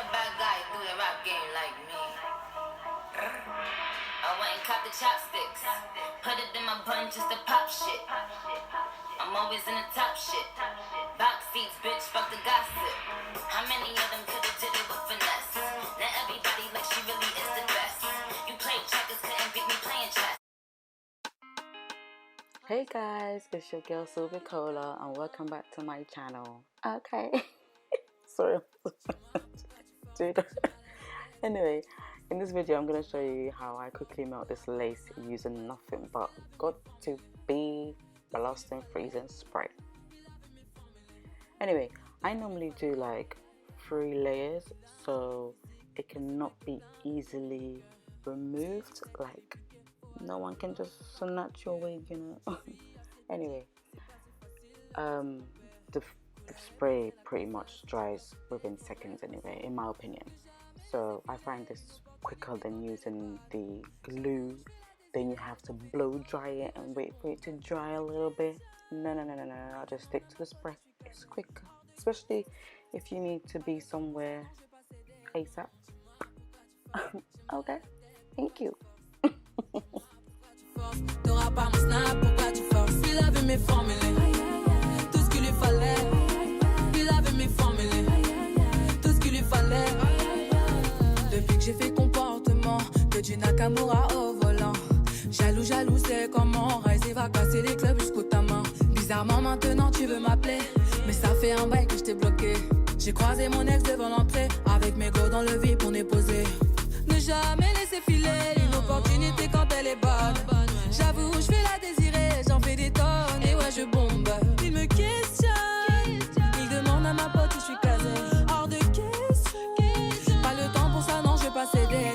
a bad guy through the rap game like me. I went and caught the chopsticks, put it in my bun just to pop shit. I'm always in the top shit. Box seats, bitch, fuck the gossip. How many of them could've did it with finesse? Not everybody like she really is the best. You played checkers, couldn't beat me playing chess. Hey guys, it's your girl Sylvia Kola and welcome back to my channel. Okay. Sorry. Dude. Anyway, in this video I'm going to show you how I quickly melt this lace using nothing but got2b blasting freezing spray. Anyway, I normally do like 3 layers so it cannot be easily removed, like no one can just snatch your wig, you know. Anyway, the spray pretty much dries within seconds anyway, in my opinion. So I find this quicker than using the glue. Then you have to blow dry it and wait for it to dry a little bit. No. I'll just stick to the spray. It's quicker, especially if you need to be somewhere ASAP. Okay, thank you. T'auras pas mon snap, pourquoi tu forces? Il avait mes formulés, tout ce qu'il lui fallait. Il avait mes formulés, tout ce qu'il lui fallait. Depuis que j'ai fait comportement, que Aya Nakamura au volant. Jaloux, c'est comment Erise va casser les clubs jusqu'au ta main. Bizarrement maintenant tu veux m'appeler, mais ça fait un bail que je t'ai bloqué. J'ai croisé mon ex devant l'entrée, avec mes gros dans le vide on est posé. Ne jamais laisser filer une opportunité quand elle est bonne. J'avoue, je vais la désirer, j'en fais des tonnes et ouais, je bombe. Il me questionne, il demande à ma pote si je suis casée. Hors de question, pas le temps pour ça, non, je vais pas céder.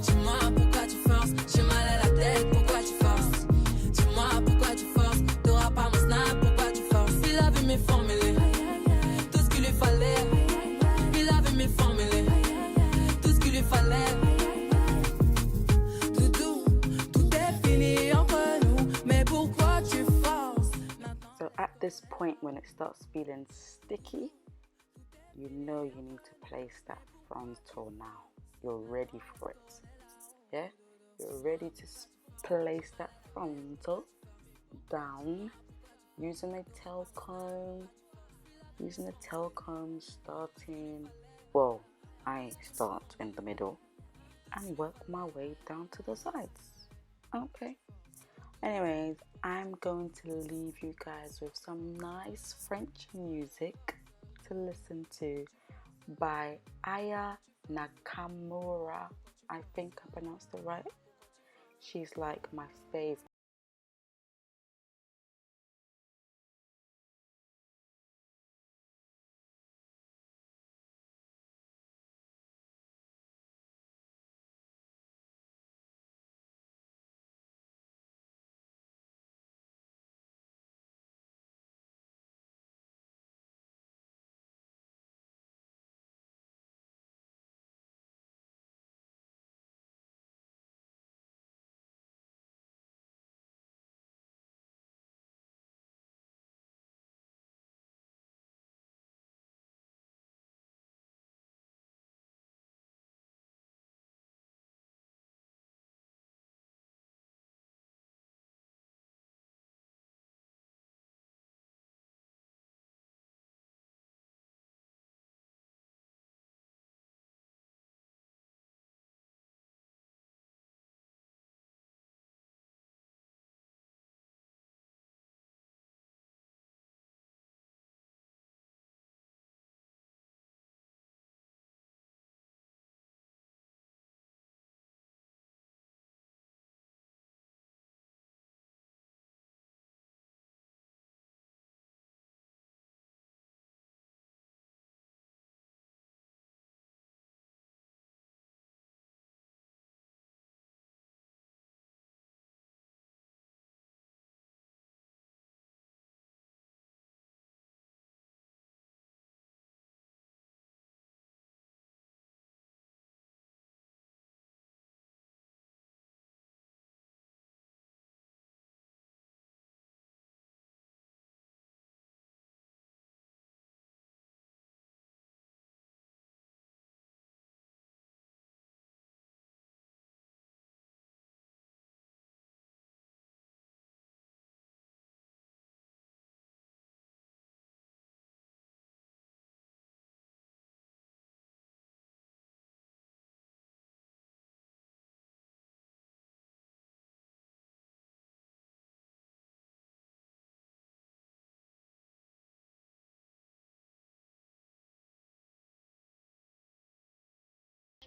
Dis-moi pourquoi tu forces, j'ai mal à la tête, pourquoi tu forces? Dis-moi pourquoi tu forces, t'auras pas mon snap, pourquoi tu forces? Il avait mes formulés, tout ce qu'il lui fallait. Il avait mes formulés, tout ce qu'il lui fallait. So at this point, when it starts feeling sticky, you know you need to place that frontal now. You're ready for it. Yeah? You're ready to place that frontal down using a tail comb. Starting, well, I start in the middle and work my way down to the sides. Okay. Anyways, I'm going to leave you guys with some nice French music to listen to by Aya Nakamura. I think I pronounced it right. She's like my favorite.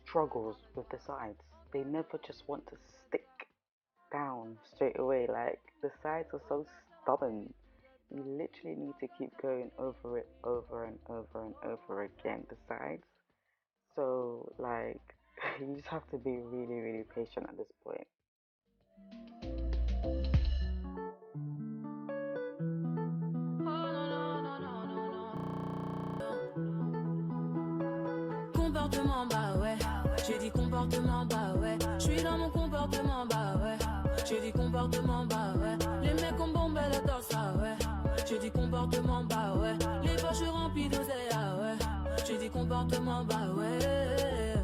struggles with the sides. They never just want to stick down straight away. Like, the sides are so stubborn. You literally need to keep going over it over and over and over again, the sides. So, like, you just have to be really, really patient at this point. Comportement, bah ouais. J'ai dit comportement, bah ouais. J'suis dans mon comportement, bah ouais. J'ai dit comportement, bah ouais. Les mecs ont bombé le torse, ah ouais. J'ai dit comportement, bah ouais. Les poches remplies d'oseille, ah ouais. J'ai dit comportement, bah ouais.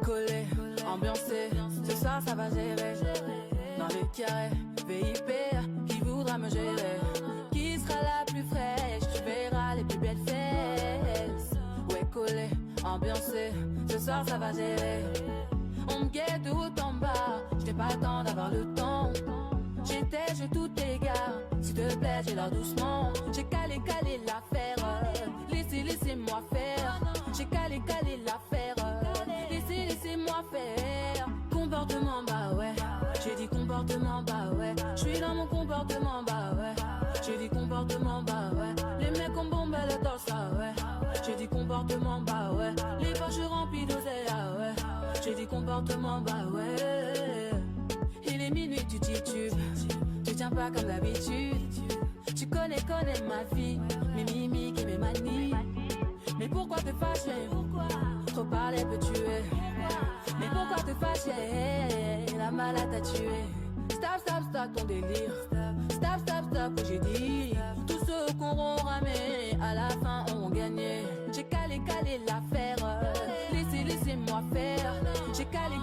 Collé, ambiancé, ce soir ça va gérer. Dans le carré, VIP, qui voudra me gérer? Qui sera la plus fraîche? Tu verras les plus belles fesses. Ouais, collé, ambiancé, ce soir ça va gérer. On me guette tout en bas, j'n'ai pas le temps d'avoir le temps. J'étais, je tout égare, s'il te plaît, j'ai l'air doucement. J'ai calé l'affaire, laissez-moi faire. J'ai calé l'affaire, laissez-moi faire. Comportement, bah ouais. J'ai dit comportement, bah ouais. J'suis dans mon comportement, bah ouais. J'ai dit comportement, bah ouais. Les mecs ont bombé le torse, ah ouais. J'ai dit comportement, bah ouais. Les poches remplies d'oseille, ah ouais. J'ai dit comportement, bah ouais. Il est minuit, tu titubes. Tu tiens pas comme d'habitude. Tu connais ma vie, mes mimiques et mes manies. Mais pourquoi te fâcher? Trop parler peut tuer. Mais pourquoi te fâcher? La malade t'a tué. Stop ton délire. Stop que j'ai dit. Tous ceux qu'on auront ramé, à la fin auront gagné. J'ai calé l'affaire. Laissez-moi faire. J'ai calé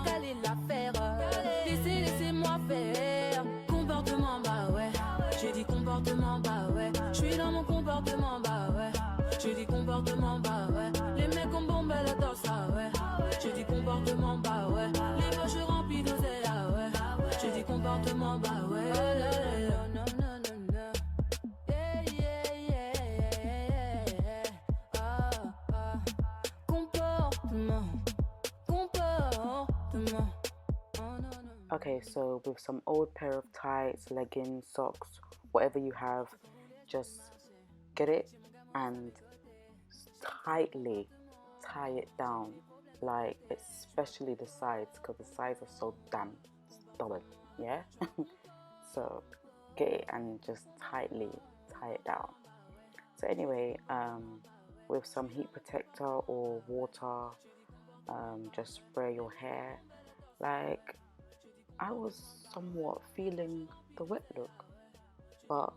l'affaire. Laissez-moi faire. Comportement, bah ouais. J'ai dit comportement, bah ouais. J'suis dans mon comportement, bah ouais. J'ai dit comportement, bah ouais. Les mecs ont bombé le torse, ah ouais. J'ai dit comportement, bah ouais. Les poches remplies d'oseille, ah ouais. J'ai dit comportement, bah ouais. Non. Comportement. Okay, so with some old pair of tights, leggings, socks, whatever you have, just get it and tightly tie it down, like especially the sides, because the sides are so damn stubborn, yeah? So get it and just tightly tie it down. So anyway, with some heat protector or water, just spray your hair. Like, I was somewhat feeling the wet look, but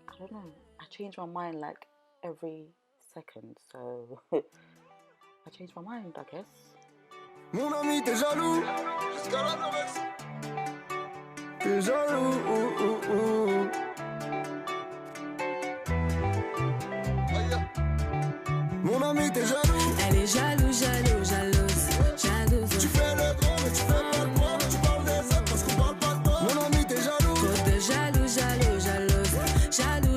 I don't know, I change my mind like every second, so I changed my mind, I guess. Mon ami, t'es jaloux jusqu'à la promesse. T'es jaloux. Mon ami, t'es jaloux. Elle est jalouse. Tu fais le grand, mais tu fais pas le poids. Tu parles des autres parce qu'on parle pas de toi. Mon ami, t'es jaloux. Trop de jalouse.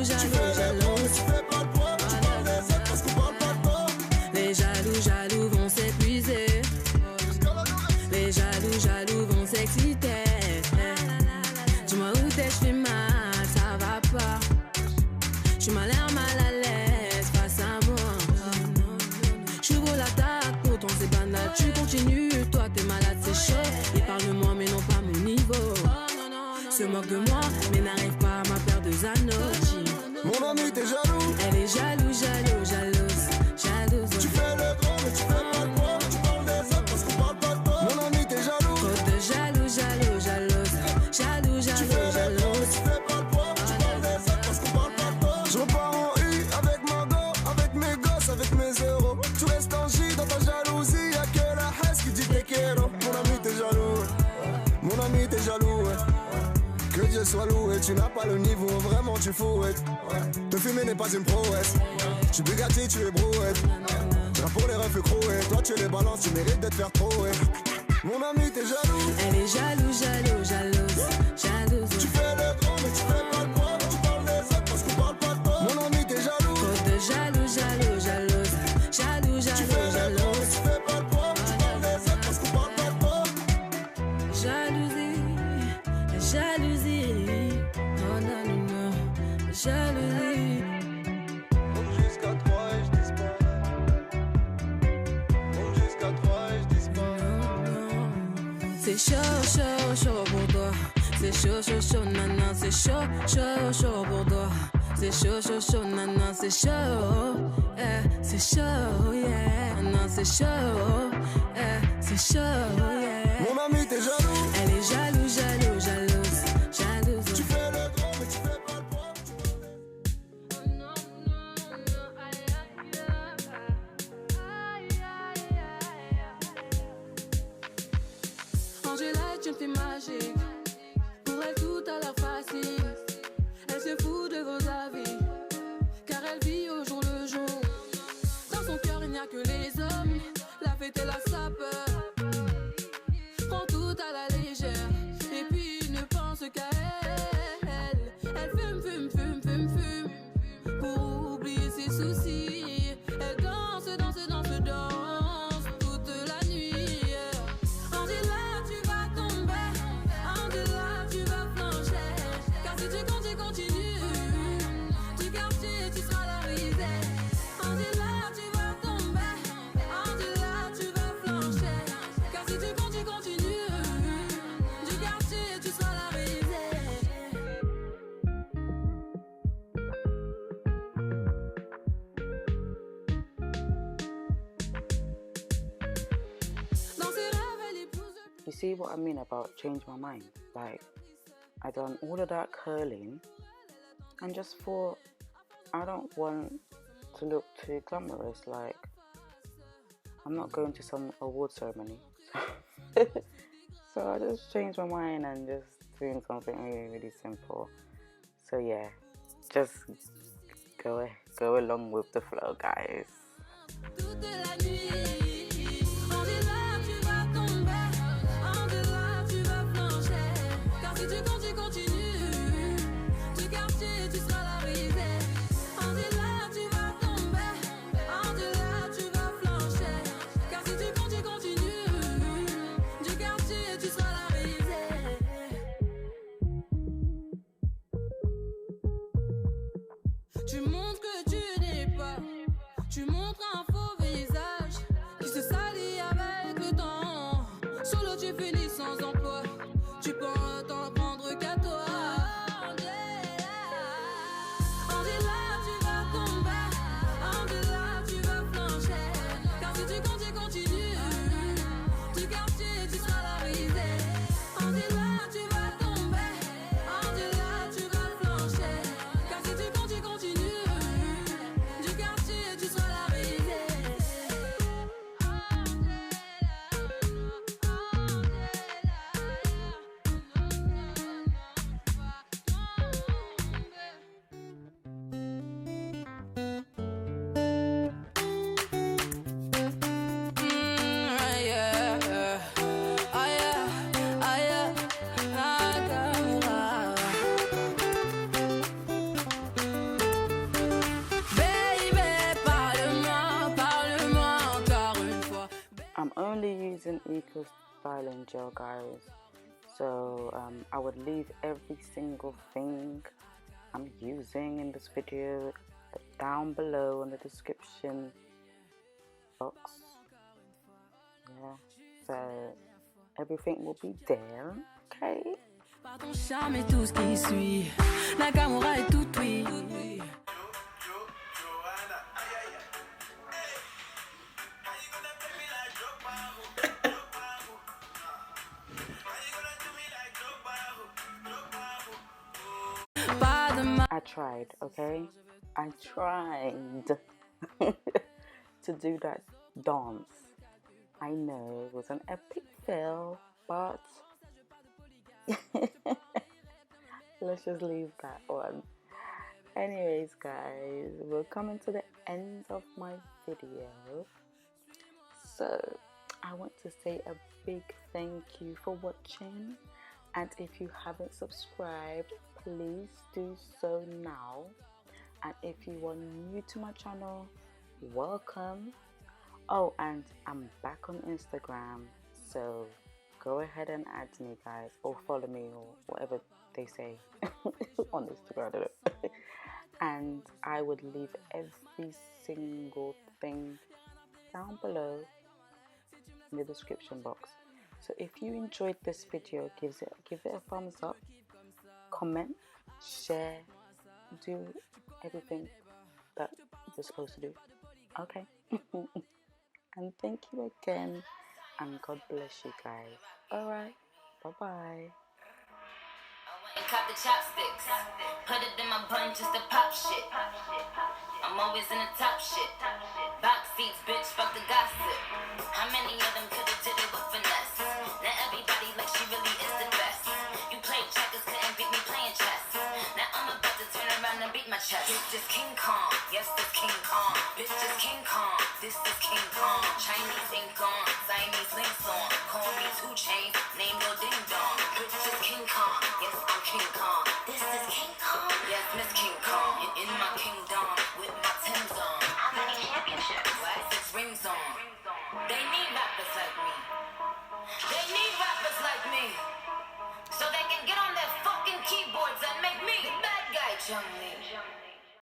Tu fais le grand, mais tu fais pas le poids. Tu parles des autres parce qu'on parle pas de toi. Les jaloux vont s'épuiser. Les jaloux vont s'exciter. Dis-moi où t'es, j'fais mal, ça va pas. J'suis mal à l'aise face à moi. J'ouvre l'attaque, pourtant c'est banal. Tu continues, toi t'es malade, c'est chaud. Ils parlent de moi mais non pas mon niveau. Se moque de moi mais n'arrive pas à ma paire de Zanotti. Mon ami, t'es jaloux. Elle est jalouse. Tu fais le grand, mais tu fais pas le poids. Tu parles des autres parce qu'on parle pas de toi. Mon ami, t'es jaloux. Trop de jalouse. Tu fais le grand, mais tu fais pas le poids. Tu parles des autres parce qu'on parle pas de toi. Je repars en U avec ma go, avec mes gosses, avec mes euros. Tu restes en J dans ta jalousie. Y'a que la haine qui dit t'es kéro. Mon ami, t'es jaloux. Mon ami, t'es jaloux. Que Dieu soit loué, tu n'as pas le niveau, vraiment tu fouettes. Te fumer n'est pas une prouesse. Tu es Bugatti, tu es brouette. Là pour les refs croués, toi tu les balances, tu mérites d'être faire trouer. Mon ami, t'es jaloux. Elle est jalouse. Tu fais le grand, mais tu fais pas le poids. Tu parles des autres parce qu'on parle pas de toi. Mon ami, t'es jaloux. Trop de jalouse. Tu fais le grand, mais tu fais pas le poids. Tu parles des C'est chaud, chaud, chaud pour toi. C'est chaud, chaud, chaud, nana, c'est chaud, chaud, chaud pour toi. C'est chaud, chaud, chaud, nana, c'est chaud, c'est chaud, yeah. Nana, c'est chaud, c'est chaud, yeah. Mon ami, t'es jaloux. Elle est jaloux, jaloux, jalouse, jalouse. Tu fais le gros, mais tu fais pas le poids. Angela est une fille magique. Pour elle, tout a l'air facile. Elle se fout de vos avis, car elle vit au jour le jour. Dans son cœur, il n'y a que les hommes. La fête et la sapeur. Prend tout à la légère. Et puis, il ne pense qu'à elle. Elle fume, fume, fume, fume, fume. Pour oublier ses soucis. Elle danse, danse, danse, danse. Toute la nuit. Angela, tu vas tomber. Angela, tu vas flancher. Car si tu continues, du quartier, tu seras la risée. Angela, tu vas tomber. Angela, tu vas flancher. Car si tu continues, du quartier, tu seras la risée. Dans ses rêves, elle épouse. You see what I mean about change my mind? Like, I done all of that curling and just thought, I don't want to look too glamorous. Like, I'm not going to some award ceremony. So I just changed my mind and just doing something really, really simple. So yeah, just go along with the flow, guys. Toute la nuit. Angela, tu vas tomber. Angela, tu vas flancher. Car si tu continues, du quartier, tu seras la risée. Angela, tu vas tomber. Angela, tu vas flancher. Car si tu continues, du quartier, tu seras la risée. Tu montres que tu n'es pas. Tu montres un faux visage qui se salit avec le temps. Solo, tu finis sans emploi. Tu penses t'en prendre qu'à toi. Angela, tu vas tomber. Angela, tu vas flancher. Car si tu continues, du quartier, tu seras la risée. Angela, tu vas tomber. Angela, tu vas flancher. Car si tu continues, du quartier, tu seras la risée. Aya Nakamura. Baby, parle-moi encore une fois. I'm only using Eco Styling Gel, guys. So I would leave every single thing I'm using in this video down below in the description box. Yeah, so everything will be there, okay? Par ton charme et tout ce qui suit, Nakamura est tout oui. Pas de mal. I tried, okay? I tried to do that dance. I know it was an epic fail, but let's just leave that one. Anyways, guys, we're coming to the end of my video. So I want to say a big thank you for watching, and if you haven't subscribed, please do so now. And if you are new to my channel, welcome. Oh, and I'm back on Instagram, so go ahead and add me, guys, or follow me, or whatever they say on Instagram. I don't know. And I would leave every single thing down below in the description box. So if you enjoyed this video, give it a thumbs up, comment, share, do everything that you're supposed to do. Okay. And thank you again, and God bless you guys. Alright, bye-bye. And cop the chopsticks, put it in my bun just to pop shit. I'm always in the top shit. Box seats, bitch, fuck the gossip. How many of them could've did it with finesse? Now everybody like she really is the best. You played checkers, couldn't beat me playing chess. Now I'm about to turn around and beat my chest. This is King Kong, yes, this King Kong. Bitch, this King Kong, this is King Kong. Chinese ink on, Siamese links on. Call me 2 Chainz, name no ding dong. Bitch, this King Kong, yes, I'm King Kong. This is King Kong, yes, Miss King Kong. In my kingdom, with my Timbs on. How many championships? 6 rings on. They need rappers like me. They need rappers like me. So they can get on their fucking keyboards and make me the bad guy, Chung.